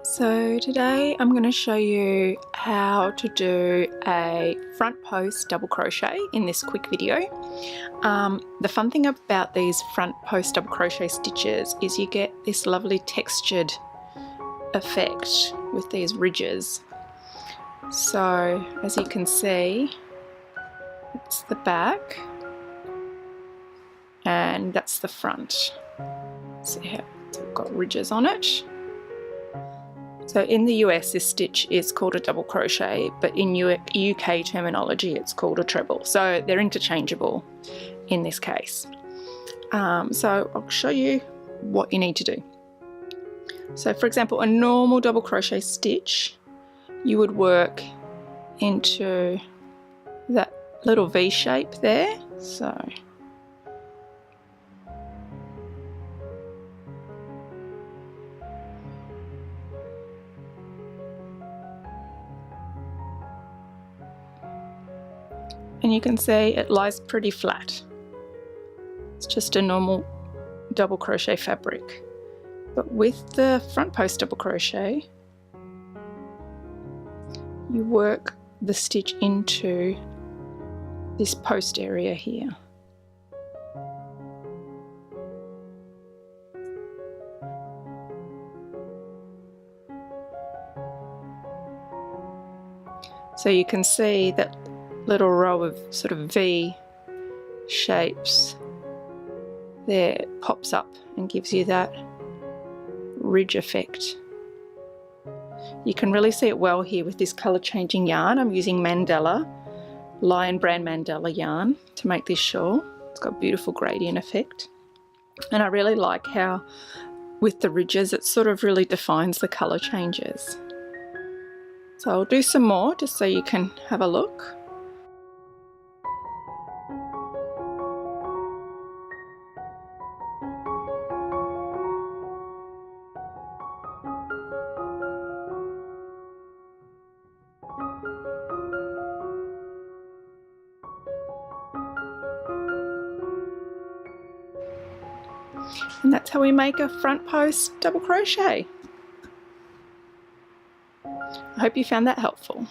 So today I'm going to show you how to do a front post double crochet in this quick video. The fun thing about these front post double crochet stitches is you get this lovely textured effect with these ridges. So as you can see, it's the back and that's the front. See how it's got ridges on it. So in the US this stitch is called a double crochet, but in UK terminology it's called a treble. So they're interchangeable in this case. So I'll show you what you need to do. So for example, a normal double crochet stitch, you would work into that little V shape there. And you can see it lies pretty flat. It's just a normal double crochet fabric. But with the front post double crochet, you work the stitch into this post area here. So you can see that little row of sort of V shapes there pops up and gives you that ridge effect. You can really see it well here with this colour changing yarn. I'm using Mandala, Lion brand Mandala yarn to make this shawl. It's got a beautiful gradient effect, and I really like how with the ridges it sort of really defines the colour changes. So I'll do some more just so you can have a look. And that's how we make a front post double crochet. I hope you found that helpful.